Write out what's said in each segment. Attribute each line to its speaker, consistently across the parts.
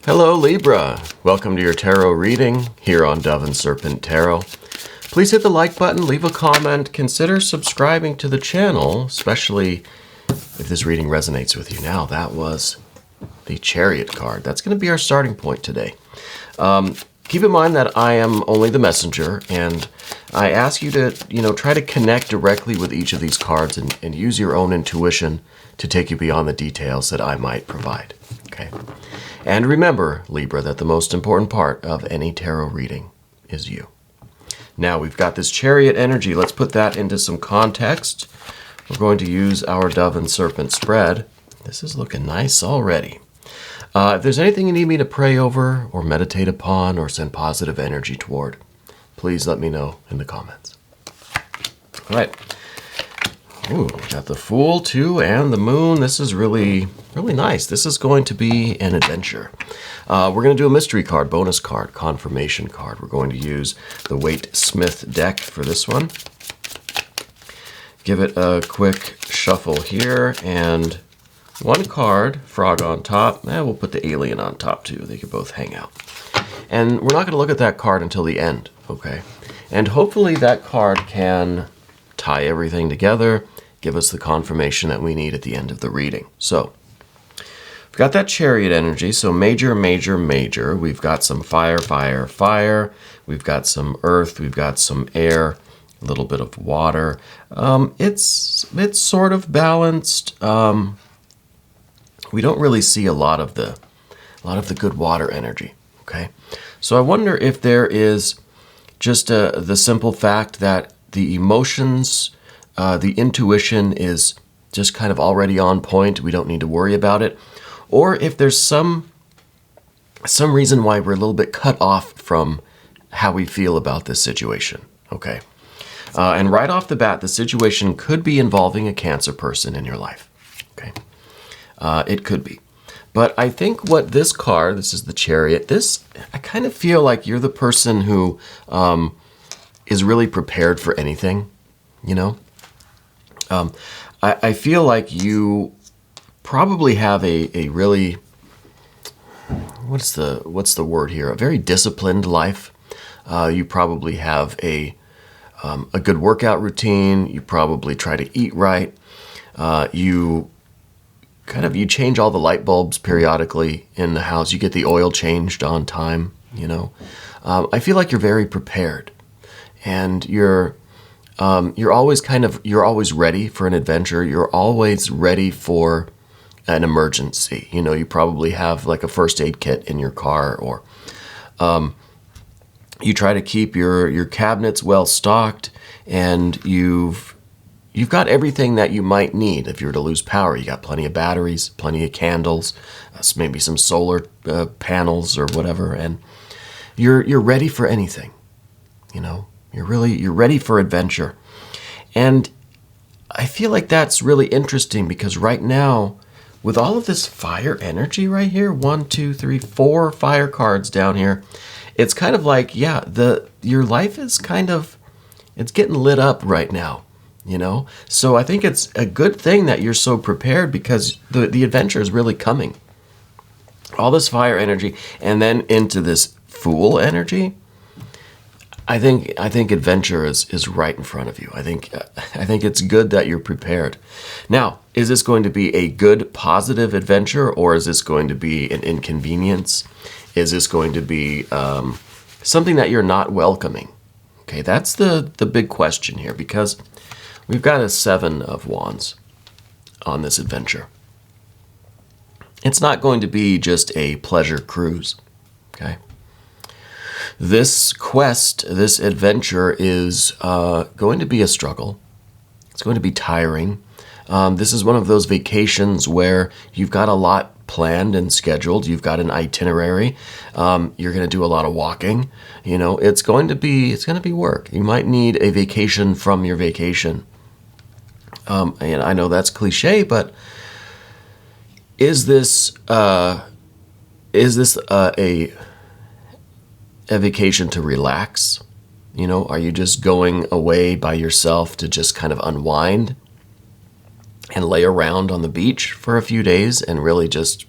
Speaker 1: Hello Libra, welcome to your tarot reading here on Dove and Serpent Tarot. Please hit the like button, leave a comment, consider subscribing to the channel, especially if this reading resonates with you. Now, that was the Chariot card. That's going to be our starting point today. Keep in mind that I am only the messenger, and I ask you to, try to connect directly with each of these cards and use your own intuition to take you beyond the details that I might provide. Okay. And remember, Libra, that the most important part of any tarot reading is you. Now, we've got this Chariot energy. Let's put that into some context. We're going to use our Dove and Serpent spread. This is looking nice already. If there's anything you need me to pray over or meditate upon or send positive energy toward, please let me know in the comments. All right. Ooh, got the Fool too and the Moon. This is really nice. This is going to be an adventure. We're going to do a mystery card, bonus card, confirmation card. We're going to use the Waite Smith deck for this one. Give it a quick shuffle here, and one card, frog on top. We'll put the alien on top too. They can both hang out. And we're not going to look at that card until the end, okay? And hopefully that card can tie everything together, give us the confirmation that we need at the end of the reading. So, we've got that Chariot energy, so major, major, major. We've got some fire, fire, fire. We've got some earth. We've got some air, a little bit of water. It's sort of balanced. We don't really see a lot of the good water energy, okay? So I wonder if there is just the simple fact that the emotions, the intuition is just kind of already on point. We don't need to worry about it. Or if there's some reason why we're a little bit cut off from how we feel about this situation, okay? And right off the bat, the situation could be involving a Cancer person in your life, okay? It could be. But I think what this card, this is the Chariot, I kind of feel like you're the person who is really prepared for anything, I feel like you probably have a really, what's the word here? A very disciplined life. You probably have a good workout routine. You probably try to eat right. You change all the light bulbs periodically in the house. You get the oil changed on time, I feel like you're very prepared, and you're always ready for an adventure. You're always ready for an emergency. You probably have like a first aid kit in your car, or you try to keep your cabinets well stocked, and you've got everything that you might need if you were to lose power. You got plenty of batteries, plenty of candles, maybe some solar panels or whatever, and you're ready for anything. You're ready for adventure. And I feel like that's really interesting because right now, with all of this fire energy right here, 1, 2, 3, 4 fire cards down here, it's kind of like, your life is it's getting lit up right now. So I think it's a good thing that you're so prepared, because the adventure is really coming. All this fire energy, and then into this Fool energy. I think adventure is right in front of you. I think it's good that you're prepared. Now, is this going to be a good, positive adventure, or is this going to be an inconvenience? Is this going to be something that you're not welcoming? Okay, that's the big question here, because we've got a 7 of Wands on this adventure. It's not going to be just a pleasure cruise, okay? This quest, this adventure is going to be a struggle. It's going to be tiring. This is one of those vacations where you've got a lot planned and scheduled. You've got an itinerary. You're going to do a lot of walking. It's going to be work. You might need a vacation from your vacation. And I know that's cliche, but is this a vacation to relax? Are you just going away by yourself to just kind of unwind and lay around on the beach for a few days and really just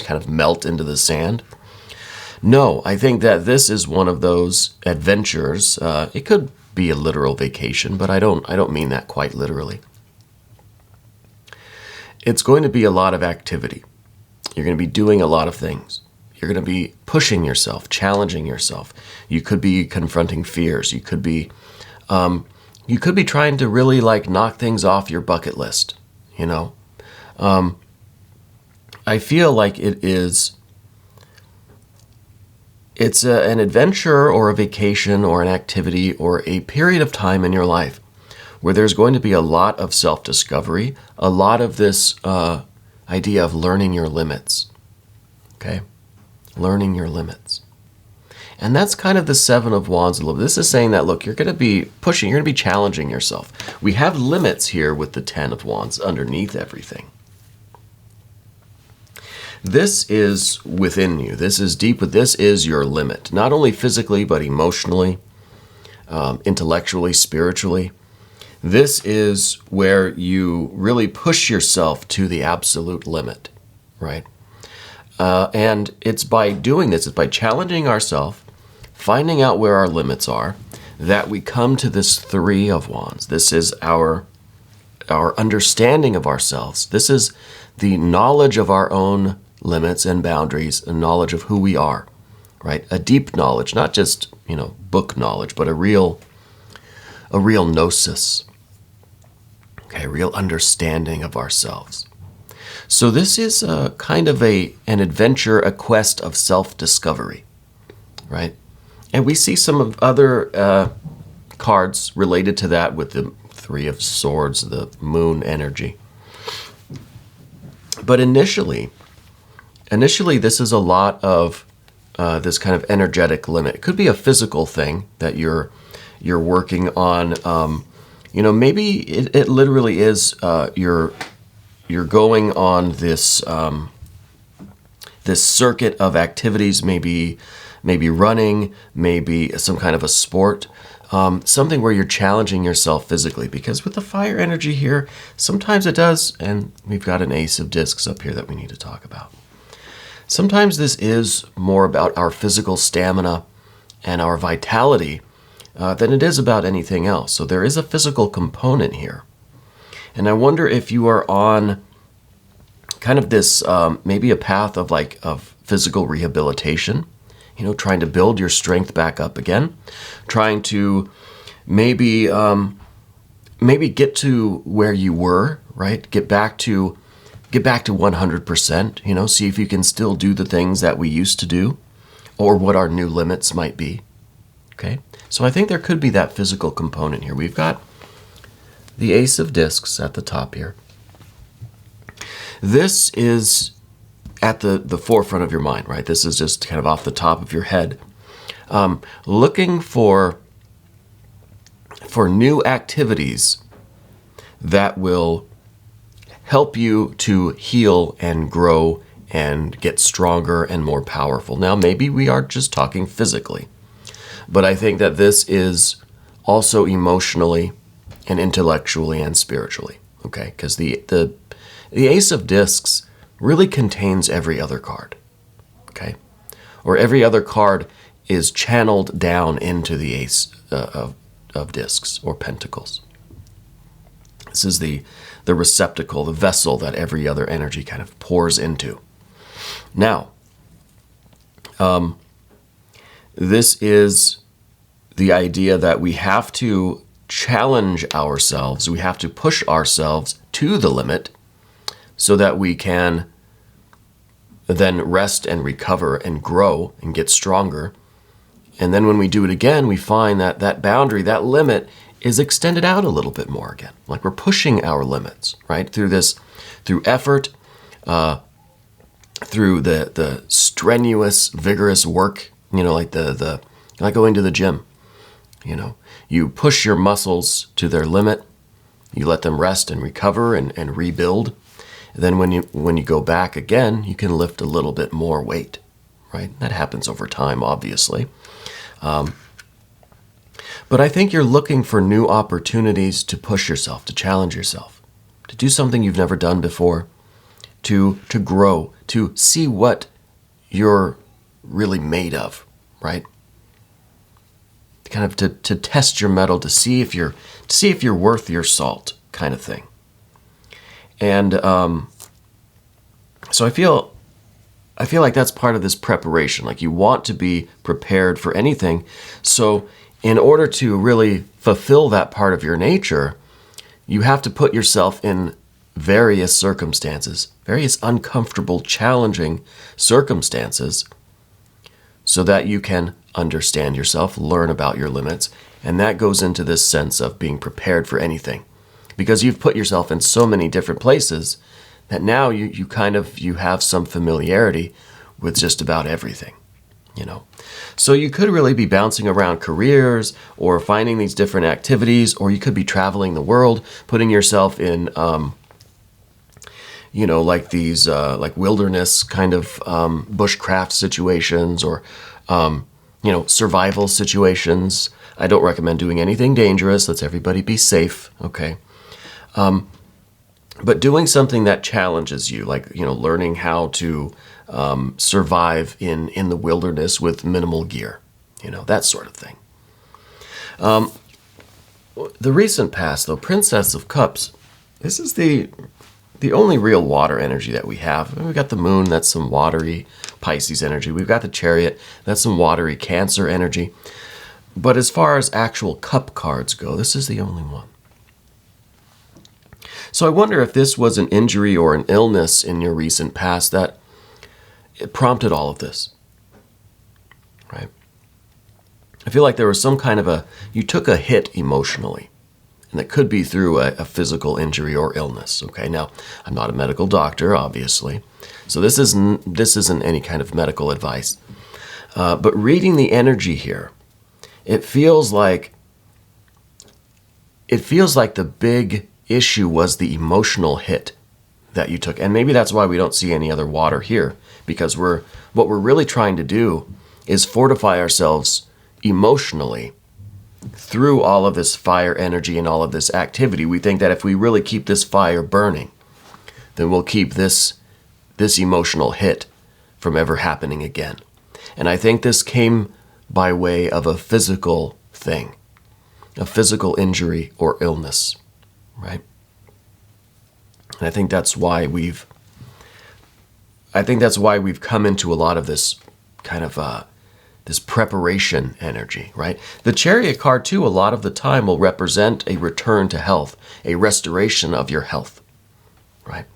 Speaker 1: kind of melt into the sand? No, I think that this is one of those adventures. It could be a literal vacation, but I don't mean that quite literally. It's going to be a lot of activity. You're going to be doing a lot of things. You're going to be pushing yourself, challenging yourself. You could be confronting fears. You could be trying to really like knock things off your bucket list. You know, I feel like it's an adventure or a vacation or an activity or a period of time in your life where there's going to be a lot of self-discovery, a lot of this idea of learning your limits. Okay? Learning your limits. And that's kind of the Seven of Wands a little bit. This is saying that, look, you're going to be pushing, you're going to be challenging yourself. We have limits here with the Ten of Wands underneath everything. This is within you. This is deep. This is your limit. Not only physically, but emotionally, intellectually, spiritually. This is where you really push yourself to the absolute limit, right? And it's by doing this, it's by challenging ourselves, finding out where our limits are, that we come to this Three of Wands. This is our understanding of ourselves. This is the knowledge of our own limits and boundaries, and knowledge of who we are, right? A deep knowledge, not just, book knowledge, but a real gnosis, okay, a real understanding of ourselves. So this is a kind of an adventure, a quest of self-discovery, right? And we see some of other cards related to that with the Three of Swords, the moon energy. But initially, this is a lot of this kind of energetic limit. It could be a physical thing that you're working on. Maybe it literally is you're going on this this circuit of activities, maybe running, maybe some kind of a sport, something where you're challenging yourself physically. Because with the fire energy here, sometimes it does, and we've got an Ace of Discs up here that we need to talk about. Sometimes this is more about our physical stamina and our vitality than it is about anything else. So there is a physical component here. And I wonder if you are on kind of this, maybe a path of physical rehabilitation, trying to build your strength back up again, trying to maybe get to where you were, right? Get back to 100%, see if you can still do the things that we used to do or what our new limits might be. Okay? So I think there could be that physical component here. We've got the Ace of Discs at the top here. This is at the forefront of your mind, right? This is just kind of off the top of your head. Looking for new activities that will help you to heal and grow and get stronger and more powerful. Now, maybe we are just talking physically, but I think that this is also emotionally and intellectually and spiritually, okay? Because the Ace of Discs really contains every other card, okay? Or every other card is channeled down into the Ace of Discs or Pentacles. This is the receptacle, the vessel that every other energy kind of pours into. Now, this is the idea that we have to challenge ourselves, we have to push ourselves to the limit so that we can then rest and recover and grow and get stronger. And then when we do it again, we find that that boundary, that limit, is extended out a little bit more again. Like we're pushing our limits, right? Through effort, through the strenuous, vigorous work, like like going to the gym. You push your muscles to their limit, you let them rest and recover and rebuild. And then when you go back again, you can lift a little bit more weight, right? That happens over time, obviously. But I think you're looking for new opportunities to push yourself, to challenge yourself, to do something you've never done before, to grow, to see what your really made of, right? Kind of to test your mettle, to see if you're worth your salt, kind of thing. And so I feel like that's part of this preparation. Like, you want to be prepared for anything. So in order to really fulfill that part of your nature, you have to put yourself in various circumstances, various uncomfortable, challenging circumstances, so that you can understand yourself, learn about your limits. And that goes into this sense of being prepared for anything, because you've put yourself in so many different places that now you have some familiarity with just about everything, you know. So you could really be bouncing around careers or finding these different activities, or you could be traveling the world, putting yourself in, like these like wilderness kind of bushcraft situations, or survival situations. I don't recommend doing anything dangerous. Let's everybody be safe, okay? But doing something that challenges you, like, learning how to survive in the wilderness with minimal gear, that sort of thing. The recent past, though, Princess of Cups, this is the only real water energy that we have. We've got the Moon, that's some watery Pisces energy. We've got the Chariot, that's some watery Cancer energy. But as far as actual cup cards go, this is the only one. So I wonder if this was an injury or an illness in your recent past that it prompted all of this, right? I feel like there was some kind of you took a hit emotionally, and it could be through a physical injury or illness, okay? Now, I'm not a medical doctor, obviously, so this isn't any kind of medical advice. But reading the energy here, it feels like the big issue was the emotional hit that you took. And maybe that's why we don't see any other water here, because what we're really trying to do is fortify ourselves emotionally through all of this fire energy and all of this activity. We think that if we really keep this fire burning, then we'll keep this emotional hit from ever happening again. And I think this came by way of a physical thing, a physical injury or illness, right? And I think that's why we've come into a lot of this kind of this preparation energy, right? The Chariot card, too, a lot of the time will represent a return to health, a restoration of your health, right?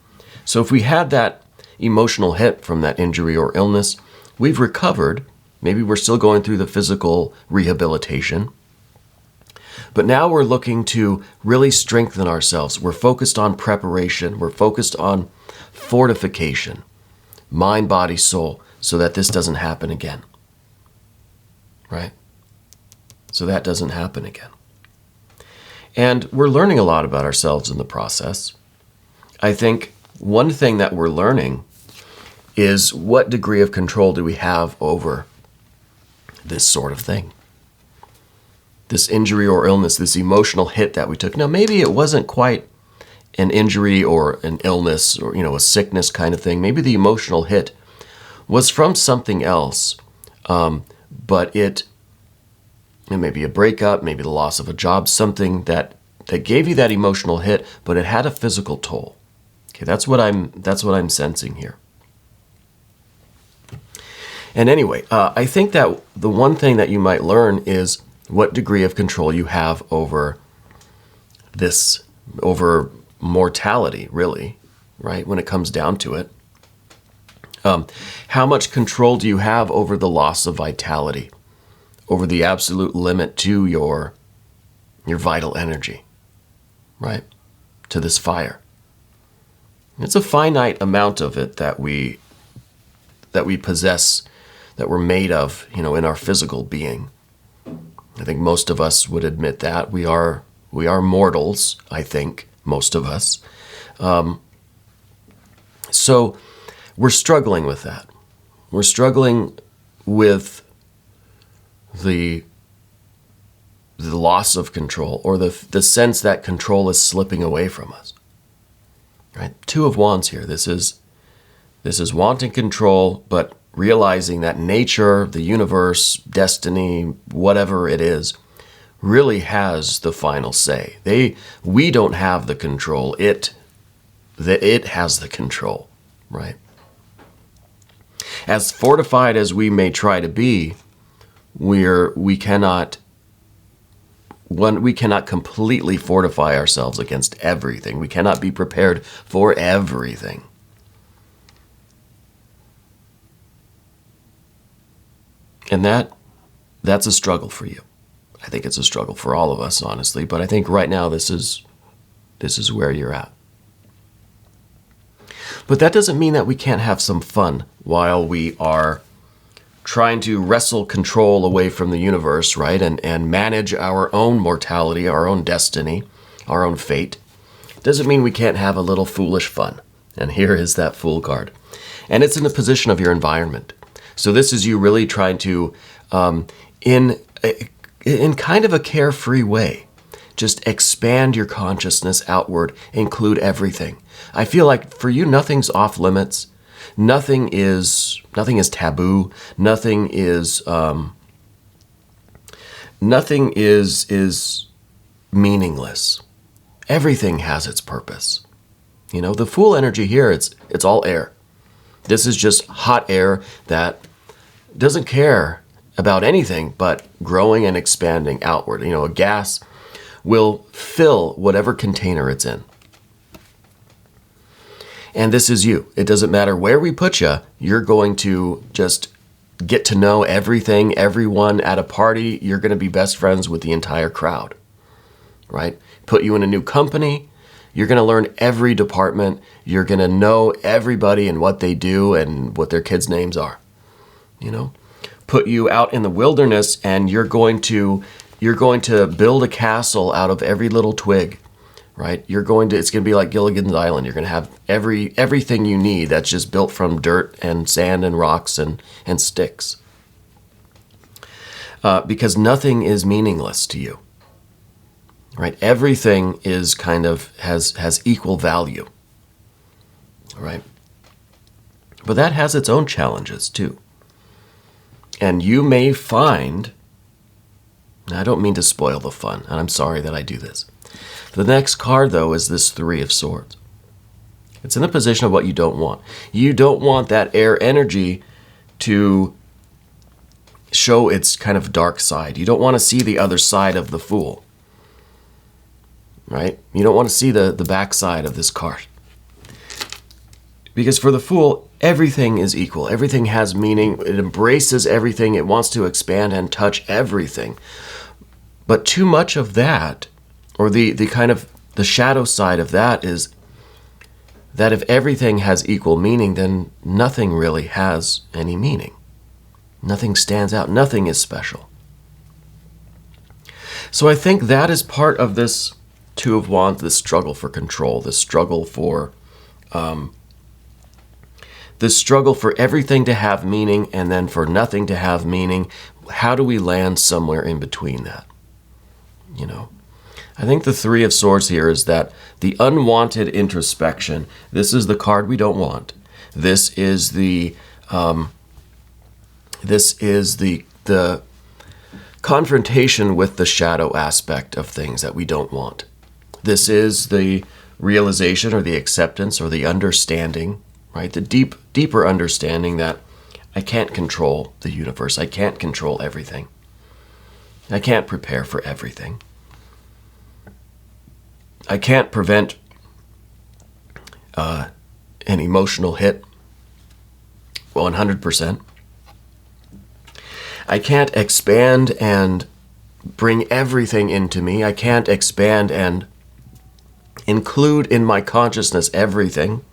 Speaker 1: So if we had that emotional hit from that injury or illness, we've recovered. Maybe we're still going through the physical rehabilitation, but now we're looking to really strengthen ourselves. We're focused on preparation. We're focused on fortification, mind, body, soul, so that this doesn't happen again, right? So that doesn't happen again. And we're learning a lot about ourselves in the process. I think one thing that we're learning is what degree of control do we have over this sort of thing? This injury or illness, this emotional hit that we took. Now, maybe it wasn't quite an injury or an illness or, a sickness kind of thing. Maybe the emotional hit was from something else, but it may be a breakup, maybe the loss of a job, something that gave you that emotional hit, but it had a physical toll. Okay, that's what I'm sensing here. And anyway, I think that the one thing that you might learn is what degree of control you have over mortality, really, right? When it comes down to it. How much control do you have over the loss of vitality, over the absolute limit to your vital energy, right? To this fire. It's a finite amount of it that we possess, that we're made of, in our physical being. I think most of us would admit that. We are mortals, I think, most of us. So we're struggling with that. We're struggling with the loss of control, or the sense that control is slipping away from us. Right? Two of Wands here. This is wanting control, but realizing that nature, the universe, destiny, whatever it is, really has the final say. We don't have the control. It has the control, right? As fortified as we may try to be, we cannot completely fortify ourselves against everything. We cannot be prepared for everything. And that's a struggle for you. I think it's a struggle for all of us, honestly, but I think right now this is where you're at. But that doesn't mean that we can't have some fun while we are trying to wrestle control away from the universe, right? And manage our own mortality, our own destiny, our own fate. Doesn't mean we can't have a little foolish fun. And here is that Fool card. And it's in the position of your environment. So this is you really trying to, in kind of a carefree way, just expand your consciousness outward, include everything. I feel like for you, nothing's off limits. Nothing is taboo. Nothing is meaningless. Everything has its purpose. You know, the Fool energy here, it's all air. This is just hot air that doesn't care about anything but growing and expanding outward. You know, a gas will fill whatever container it's in. And this is you. It doesn't matter where we put you, you're going to just get to know everything, everyone at a party. You're going to be best friends with the entire crowd, right? Put you in a new company, you're going to learn every department. You're going to know everybody and what they do and what their kids' names are, you know? Put you out in the wilderness and you're going to build a castle out of every little twig, right? It's going to be like Gilligan's Island. You're going to have everything you need that's just built from dirt and sand and rocks and sticks. Because nothing is meaningless to you, right? Everything is kind of has equal value, right? But that has its own challenges too. And you may find, I don't mean to spoil the fun, and I'm sorry that I do this. The next card, though, is this Three of Swords. It's in the position of what you don't want. You don't want that air energy to show its kind of dark side. You don't want to see the other side of the Fool, right? You don't want to see the backside of this card. Because for the Fool, everything is equal. Everything has meaning. It embraces everything. It wants to expand and touch everything. But too much of that, or the kind of the shadow side of that, is that if everything has equal meaning, then nothing really has any meaning. Nothing stands out. Nothing is special. So I think that is part of this Two of Wands, this struggle for control, this struggle for everything to have meaning and then for nothing to have meaning. How do we land somewhere in between that? You know, I think the Three of Swords here is that the unwanted introspection. This is the card we don't want. This is the confrontation with the shadow aspect of things that we don't want. This is the realization or the acceptance or the understanding, right? The deeper understanding that I can't control the universe. I can't control everything. I can't prepare for everything. I can't prevent an emotional hit 100%. I can't expand and bring everything into me. I can't expand and include in my consciousness everything.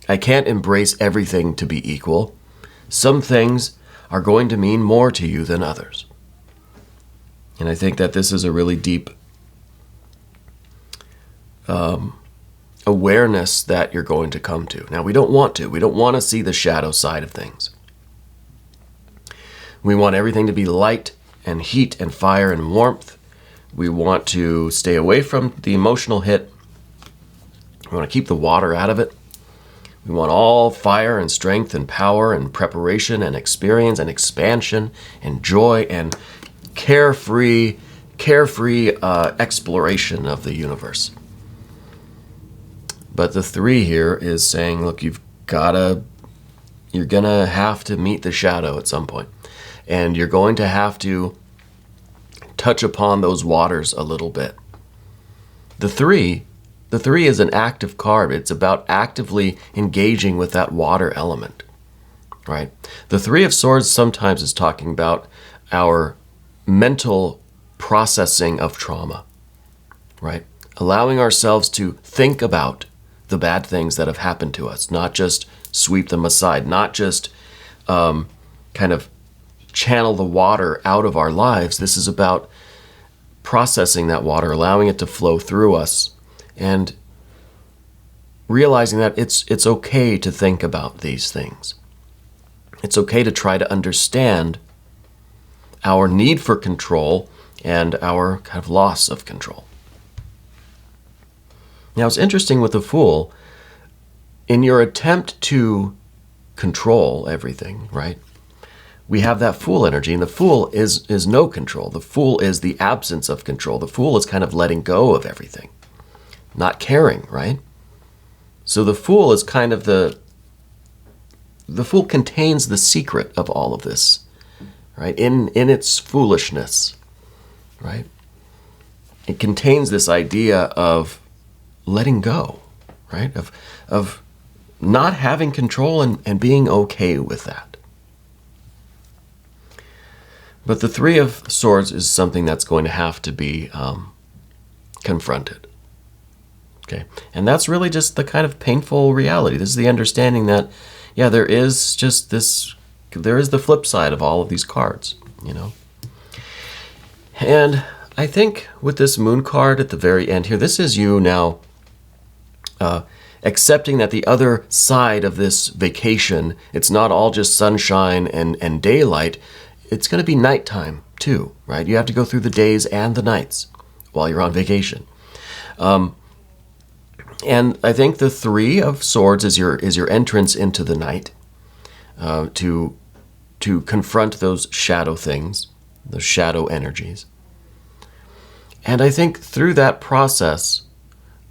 Speaker 1: I can't embrace everything to be equal. Some things are going to mean more to you than others. And I think that this is a really deep awareness that you're going to come to. Now, we don't want to. We don't want to see the shadow side of things. We want everything to be light and heat and fire and warmth. We want to stay away from the emotional hit. We want to keep the water out of it. We want all fire and strength and power and preparation and experience and expansion and joy and carefree exploration of the universe. But the 3 here is saying, look, you're gonna have to meet the shadow at some point, and you're going to have to touch upon those waters a little bit. The 3 is an active card. It's about actively engaging with that water element, right? The 3 of Swords sometimes is talking about our mental processing of trauma, right? Allowing ourselves to think about the bad things that have happened to us, not just sweep them aside, not just kind of channel the water out of our lives. This is about processing that water, allowing it to flow through us, and realizing that it's okay to think about these things. It's okay to try to understand our need for control and our kind of loss of control. Now, it's interesting with the Fool, in your attempt to control everything, right? We have that Fool energy, and the Fool is no control. The Fool is the absence of control. The Fool is kind of letting go of everything, not caring, right? So the Fool is kind of the Fool contains the secret of all of this, right? In its foolishness, right? It contains this idea of letting go, right? Of not having control and being okay with that. But the 3 of Swords is something that's going to have to be confronted. Okay, and that's really just the kind of painful reality. This is the understanding that, yeah, there is the flip side of all of these cards, you know. And I think with this Moon card at the very end here, this is you now accepting that the other side of this vacation, it's not all just sunshine and daylight. It's going to be nighttime too, right? You have to go through the days and the nights while you're on vacation. And I think the 3 of Swords is your entrance into the night, to confront those shadow things, those shadow energies. And I think through that process,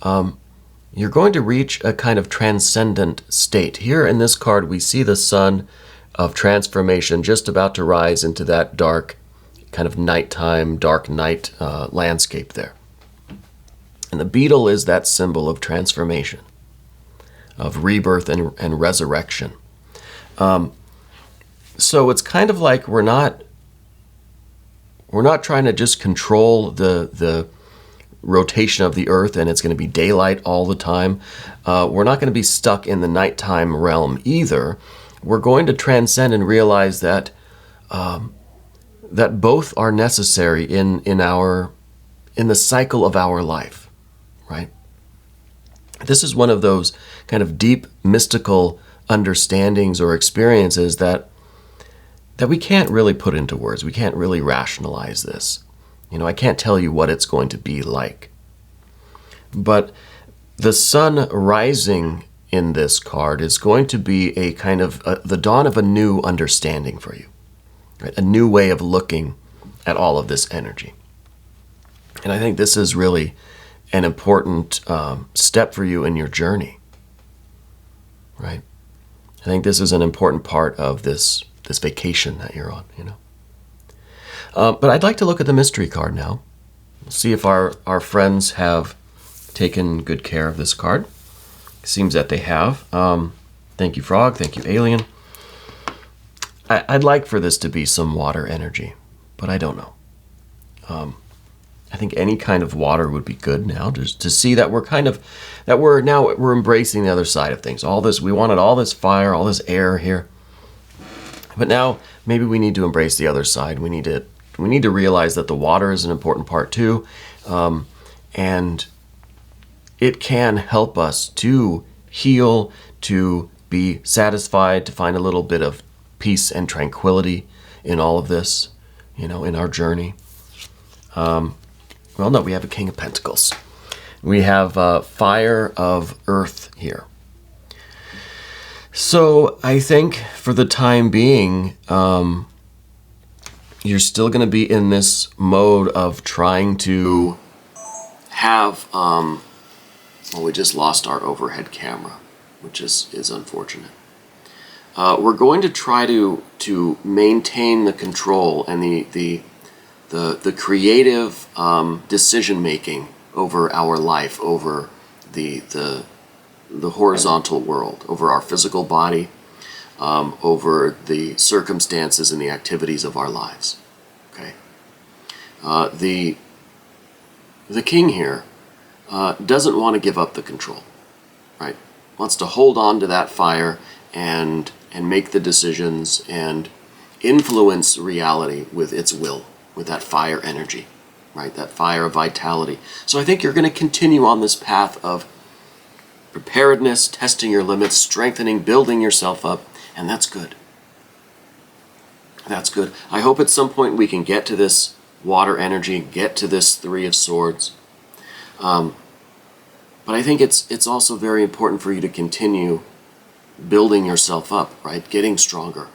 Speaker 1: you're going to reach a kind of transcendent state. Here in this card, we see the sun of transformation just about to rise into that dark, kind of nighttime, dark night landscape there. And the beetle is that symbol of transformation, of rebirth and resurrection. So it's kind of like we're not trying to just control the rotation of the earth and it's going to be daylight all the time. We're not going to be stuck in the nighttime realm either. We're going to transcend and realize that that both are necessary in the cycle of our life, right? This is one of those kind of deep mystical understandings or experiences that we can't really put into words. We can't really rationalize this. You know, I can't tell you what it's going to be like. But the sun rising in this card is going to be a kind of the dawn of a new understanding for you, right? A new way of looking at all of this energy. And I think this is really an important step for you in your journey, right? I think this is an important part of this vacation that you're on, you know. But I'd like to look at the mystery card now. We'll see if our friends have taken good care of this card. Seems that they have. Thank you, Frog. Thank you, Alien. I'd like for this to be some water energy, but I don't know. I think any kind of water would be good now, just to see that we're embracing the other side of things. All this, we wanted all this fire, all this air here. But now maybe we need to embrace the other side. We need to realize that the water is an important part too, and it can help us to heal, to be satisfied, to find a little bit of peace and tranquility in all of this, you know, in our journey. Well, no, we have a King of Pentacles. We have Fire of Earth here. So I think for the time being, you're still going to be in this mode of trying to have, well, we just lost our overhead camera, which is unfortunate. We're going to try to maintain the control and the creative decision making over our life, over the horizontal world, over our physical body, over the circumstances and the activities of our lives. Okay. The king here doesn't want to give up the control, right? Wants to hold on to that fire and make the decisions and influence reality with its will, with that fire energy, right? That fire of vitality. So I think you're going to continue on this path of preparedness, testing your limits, strengthening, building yourself up, and that's good. That's good. I hope at some point we can get to this water energy, get to this Three of Swords. But I think it's also very important for you to continue building yourself up, right? Getting stronger,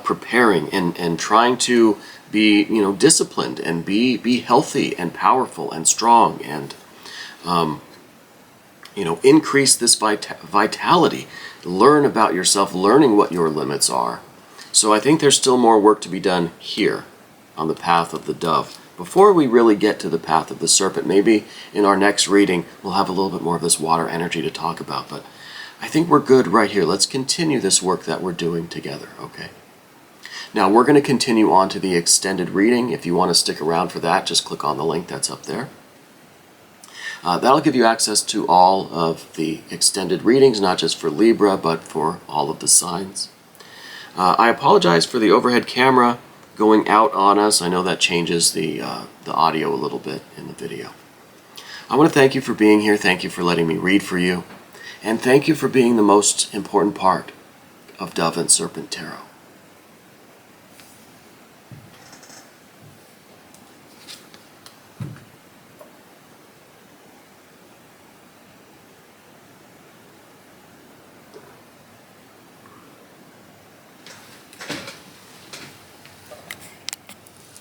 Speaker 1: preparing, and trying to be, disciplined and be healthy and powerful and strong and, increase this vitality. Learn about yourself, learning what your limits are. So I think there's still more work to be done here on the path of the dove. Before we really get to the path of the serpent, maybe in our next reading we'll have a little bit more of this water energy to talk about, but I think we're good right here. Let's continue this work that we're doing together, okay? Now we're going to continue on to the extended reading. If you want to stick around for that, just click on the link that's up there. That'll give you access to all of the extended readings, not just for Libra, but for all of the signs. I apologize for the overhead camera going out on us. I know that changes the audio a little bit in the video. I want to thank you for being here. Thank you for letting me read for you. And thank you for being the most important part of Dove and Serpent Tarot.